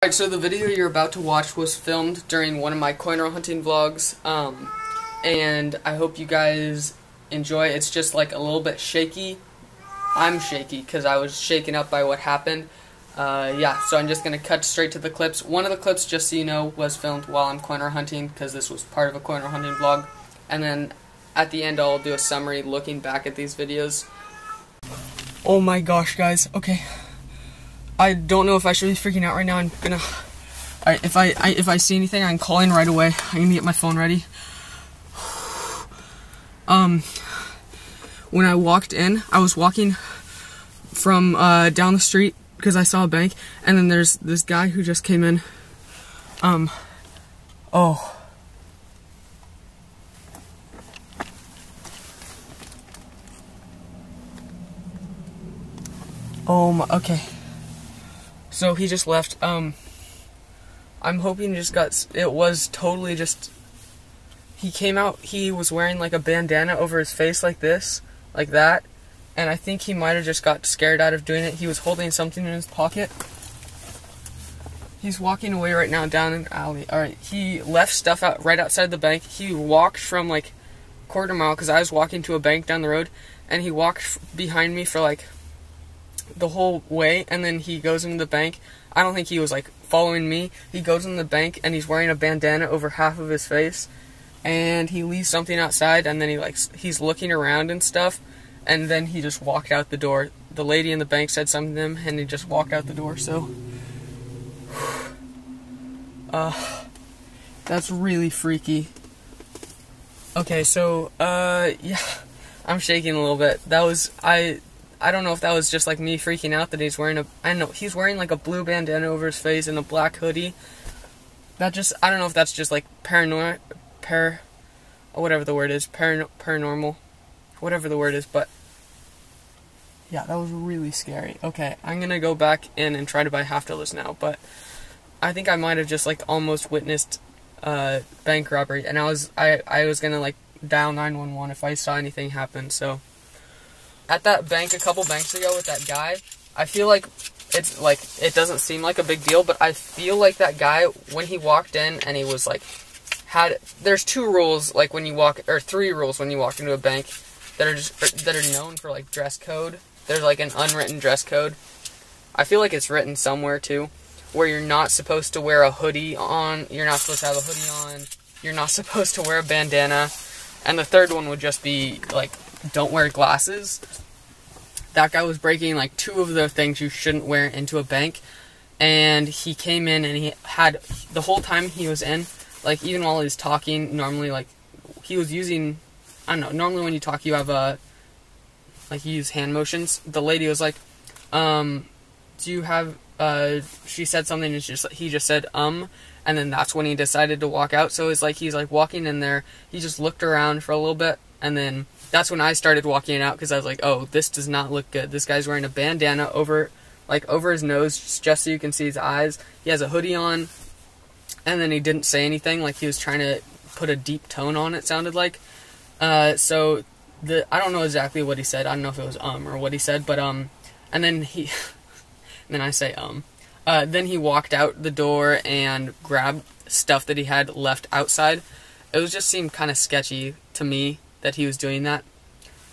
Alright, so the video you're about to watch was filmed during one of my coin hunting vlogs, and I hope you guys enjoy. It's just like a little bit shaky. I'm shaky because I was shaken up by what happened. Yeah, so I'm just going to cut straight to the clips. One of the clips, just so you know, was filmed while I'm coin hunting because this was part of a coin hunting vlog. And then at the end I'll do a summary looking back at these videos. Oh my gosh, guys. Okay. I don't know if I should be freaking out right now. I'm gonna... Alright, if I see anything, I'm calling right away. I'm gonna get my phone ready. When I walked in, I was walking from down the street because I saw a bank, and then there's this guy who just came in. Okay. So he just left. I'm hoping it was totally just, he came out, he was wearing like a bandana over his face like this, like that, and I think he might have just got scared out of doing it. He was holding something in his pocket. He's walking away right now down an alley. Alright, he left stuff out right outside the bank. He walked from like quarter mile, because I was walking to a bank down the road, and he walked behind me for like the whole way, and then he goes into the bank. I don't think he was like following me. He goes in the bank and he's wearing a bandana over half of his face, and he leaves something outside, and then he's looking around and stuff, and then he just walked out the door. The lady in the bank said something to him, and he just walked out the door. So that's really freaky. Okay, so yeah, I'm shaking a little bit. That was I don't know if that was just like me freaking out that he's wearing he's wearing like a blue bandana over his face and a black hoodie. I don't know if that's just like paranormal, whatever the word is, paranormal, whatever the word is, but yeah, that was really scary. Okay, I'm gonna go back in and try to buy half dollars now, but I think I might have just like almost witnessed bank robbery, and I was gonna like dial 911 if I saw anything happen. So at that bank a couple banks ago with that guy, I feel like it's like, it doesn't seem like a big deal, but I feel like that guy, when he walked in and he was like, there's 2 rules like when you walk, or 3 rules when you walk into a bank that are known for like dress code. There's like an unwritten dress code. I feel like it's written somewhere too, where you're not supposed to wear a hoodie on, you're not supposed to have a hoodie on, you're not supposed to wear a bandana, and the 3rd one would just be like, don't wear glasses. That guy was breaking like 2 of the things you shouldn't wear into a bank, and he came in and he had, the whole time he was in, like even while he was talking, normally like he was using, I don't know, normally when you talk you have like you use hand motions. The lady was like, do you have, she said something and he just said, and then that's when he decided to walk out. So it's like, he's like walking in there, he just looked around for a little bit, and then that's when I started walking out, because I was like, oh, this does not look good. This guy's wearing a bandana over his nose, just so you can see his eyes. He has a hoodie on, and then he didn't say anything, like he was trying to put a deep tone on it, sounded like. So I don't know exactly what he said. I don't know if it was or what he said, but and then he then I say then he walked out the door and grabbed stuff that he had left outside. It just seemed kind of sketchy to me that he was doing that,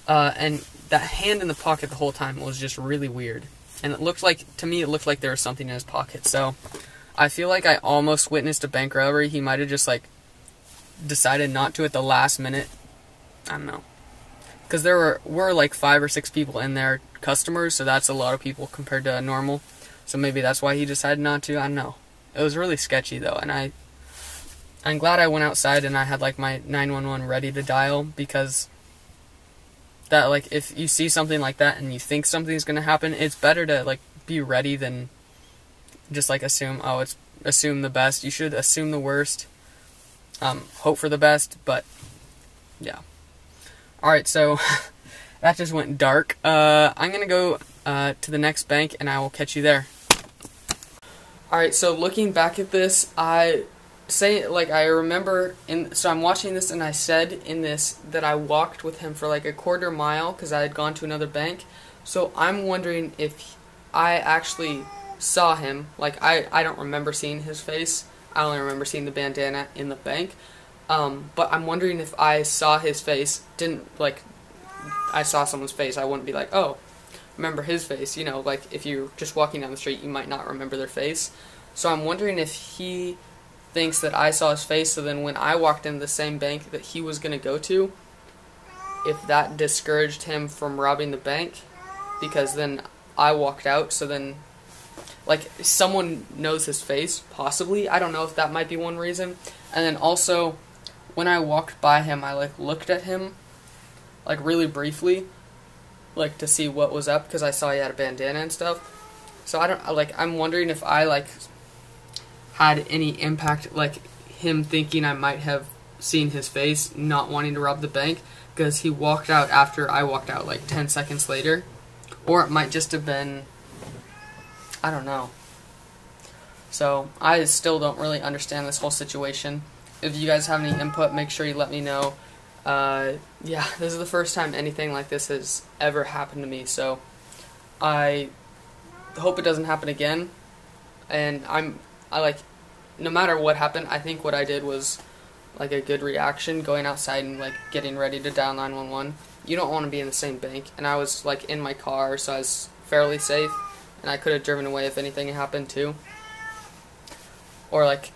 and that hand in the pocket the whole time was just really weird, and it looked like, to me, it looked like there was something in his pocket. So I feel like I almost witnessed a bank robbery. He might have just like decided not to at the last minute. I don't know, because there were like 5 or 6 people in there, customers, so that's a lot of people compared to normal. So maybe that's why he decided not to. I don't know. It was really sketchy though, and I'm glad I went outside and I had like my 911 ready to dial, because that, like, if you see something like that and you think something's gonna happen, it's better to like be ready than just like assume the best. You should assume the worst, hope for the best, but yeah. Alright, so that just went dark. I'm gonna go to the next bank and I will catch you there. Alright, so looking back at this, I remember, so I'm watching this, and I said in this that I walked with him for like a quarter mile because I had gone to another bank. So I'm wondering if I actually saw him, like, I don't remember seeing his face. I only remember seeing the bandana in the bank. But I'm wondering if I saw his face, I saw someone's face, I wouldn't be like, oh, remember his face. You know, like, if you're just walking down the street, you might not remember their face. So I'm wondering if he thinks that I saw his face, so then when I walked into the same bank that he was going to go to, if that discouraged him from robbing the bank, because then I walked out, so then, like, someone knows his face, possibly. I don't know if that might be one reason. And then also, when I walked by him, I, like, looked at him, like, really briefly, like, to see what was up, because I saw he had a bandana and stuff. So I'm wondering if I, like, had any impact, like, him thinking I might have seen his face, not wanting to rob the bank, because he walked out after I walked out, like, 10 seconds later. Or it might just have been, I don't know. So, I still don't really understand this whole situation. If you guys have any input, make sure you let me know. Yeah, this is the first time anything like this has ever happened to me, so I hope it doesn't happen again. And no matter what happened, I think what I did was, like, a good reaction, going outside and, like, getting ready to dial 911. You don't want to be in the same bank, and I was, like, in my car, so I was fairly safe, and I could have driven away if anything happened, too. Or, like,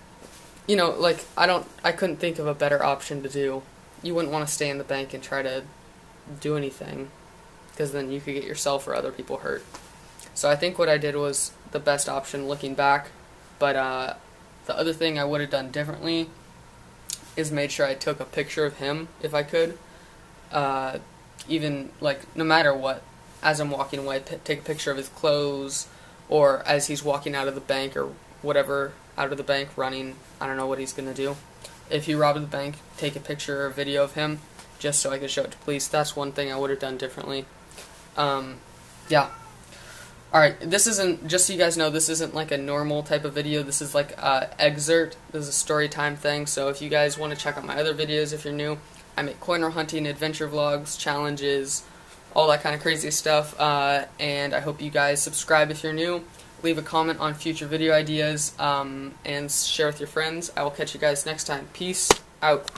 you know, like, I couldn't think of a better option to do. You wouldn't want to stay in the bank and try to do anything, because then you could get yourself or other people hurt. So I think what I did was the best option looking back, but the other thing I would have done differently is made sure I took a picture of him, if I could. Even, like, no matter what, as I'm walking away, take a picture of his clothes, or as he's walking out of the bank, or whatever, out of the bank, running. I don't know what he's going to do. If he robbed the bank, take a picture or a video of him, just so I could show it to police. That's one thing I would have done differently. Yeah. Alright, this isn't, just so you guys know, this isn't like a normal type of video. This is like excerpt. This is a story time thing, so if you guys want to check out my other videos, if you're new, I make coin roll hunting, adventure vlogs, challenges, all that kind of crazy stuff, and I hope you guys subscribe if you're new. Leave a comment on future video ideas, and share with your friends. I will catch you guys next time. Peace out.